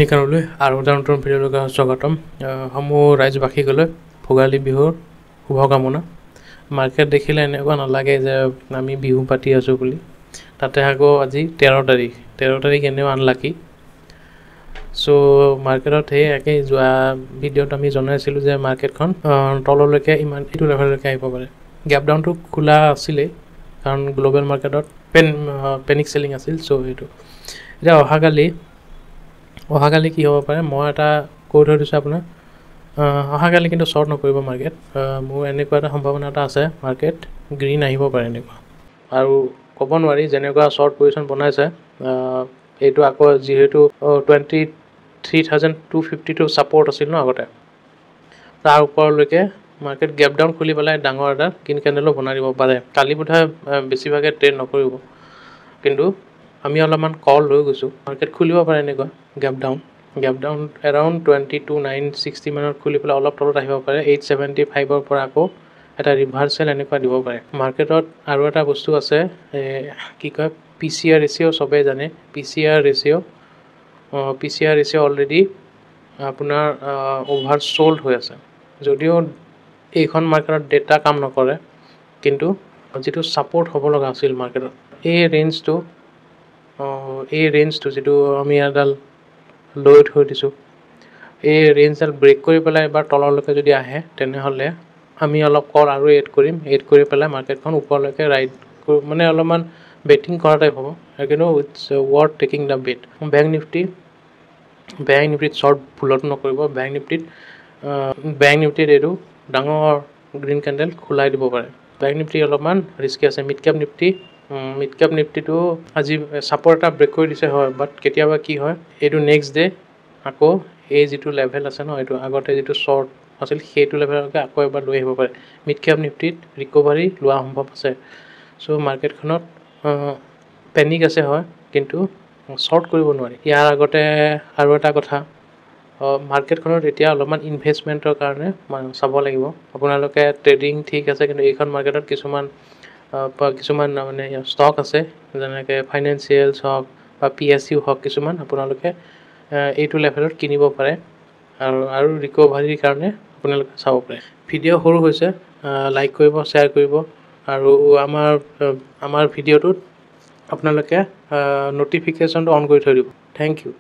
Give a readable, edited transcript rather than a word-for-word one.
নিকানলৈ আৰু এটা নতুন ভিডিঅ'লৈ স্বাগতম। সমূহ ৰাইজবাসীকলৈ ভোগালী বিহুৰ শুভকামনা। মাৰ্কেট দেখিলে এনেকুৱা নালাগে যে আমি বিহু পাতি আছোঁ বুলি। তাতে আকৌ আজি 13 তাৰিখ এনেও আনলাকি। চ' মাৰ্কেটত সেই একেই যোৱা ভিডিঅ'ত আমি জনাইছিলোঁ যে মাৰ্কেটখন তললৈকে ইমান এইটো লেভেললৈকে আহিব পাৰে। গেপ ডাউনটো খোলা আছিলেই, কাৰণ গ্ল'বেল মাৰ্কেটত পেনিক চেলিং আছিল। চ' সেইটো এতিয়া অহাকালি কি হ'ব পাৰে, মই এটা কৈ থৈ দিছোঁ আপোনাৰ। অহাকালি কিন্তু শ্বৰ্ট নকৰিব মাৰ্কেট। মোৰ এনেকুৱা এটা সম্ভাৱনা এটা আছে, মাৰ্কেট গ্ৰীণ আহিব পাৰে এনেকুৱা। আৰু ক'ব নোৱাৰি, যেনেকুৱা শ্বৰ্ট পজিশ্যন বনাইছে, এইটো আকৌ যিহেতু 23,252 ছাপৰ্ট আছিল ন আগতে, তাৰ ওপৰলৈকে মাৰ্কেট গেপ ডাউন খুলি পেলাই ডাঙৰ এটা গ্ৰীণ কেণ্ডেলো বনাই দিব পাৰে। কালি বোধহয় বেছিভাগে ট্ৰেড নকৰিব, কিন্তু আমি অলপমান কল লৈ গৈছোঁ। মাৰ্কেট খুলিব পাৰে এনেকুৱা গেপ ডাউন এৰাউণ্ড 22,960 মানত খুলি পেলাই অলপ তলত আহিব পাৰে। 875ৰ পৰা আকৌ এটা ৰিভাৰ্চেল এনেকুৱা দিব পাৰে। মাৰ্কেটত আৰু এটা বস্তু আছে, কি কয় PCR ৰেচিঅ'। চবেই জানে PCR ৰেচিঅ' অলৰেডি আপোনাৰ অভাৰ চ'ল্ড হৈ আছে। যদিও এইখন মাৰ্কেটত ডেটা কাম নকৰে, কিন্তু যিটো ছাপৰ্ট হ'ব লগা আছিল মাৰ্কেটত, এই ৰেঞ্জটো যিটো আমি এডাল লৈ থৈ দিছোঁ, এই ৰেঞ্জডাল ব্ৰেক কৰি পেলাই এবাৰ তললৈকে যদি আহে, তেনেহ'লে আমি অলপ কল আৰু এড কৰি পেলাই মাৰ্কেটখন ওপৰলৈকে ৰাইড মানে অলপমান বেটিং কৰা টাইপ হ'ব। কিন্তু it's worth taking the bet. Bank নিফটিত শ্বৰ্ট ভুলতো নকৰিব। বেংক নিফটিত এইটো ডাঙৰ গ্ৰীণ কেণ্ডেল খোলাই দিব পাৰে। বেংক নিফটি অলপমান ৰিস্কি আছে। মিড কেপ নিফটিটো আজি ছাপৰ্ট এটা ব্ৰেক কৰি দিছে, হয়, বাট কেতিয়াবা কি হয়, এইটো নেক্সট ডে আকৌ এই যিটো লেভেল আছে ন, এইটো আগতে যিটো শ্বৰ্ট আছিল সেইটো লেভেললৈকে আকৌ এবাৰ লৈ আহিব পাৰে। মিড কেপ নিফটিত ৰিকভাৰী লোৱা সম্ভৱ আছে। চ' মাৰ্কেটখনত পেনিক আছে, হয়, কিন্তু শ্বৰ্ট কৰিব নোৱাৰি। ইয়াৰ আগতে আৰু এটা কথা, মাৰ্কেটখনত এতিয়া অলপমান ইনভেষ্টমেণ্টৰ কাৰণে চাব লাগিব। আপোনালোকে ট্ৰেডিং ঠিক আছে, কিন্তু এইখন মাৰ্কেটত কিছুমান মানে ষ্টক আছে, যেনেকৈ ফাইনেন্সিয়েলছ হওক বা PSU হওক, কিছুমান আপোনালোকে এইটো লেভেলত কিনিব পাৰে আৰু ৰিকভাৰীৰ কাৰণে আপোনালোকে চাব পাৰে। ভিডিঅ' সৰু হৈছে, লাইক কৰিব, শ্বেয়াৰ কৰিব, আৰু আমাৰ ভিডিঅ'টোত আপোনালোকে ন'টিফিকেশ্যনটো অন কৰি থৈ দিব। Thank U.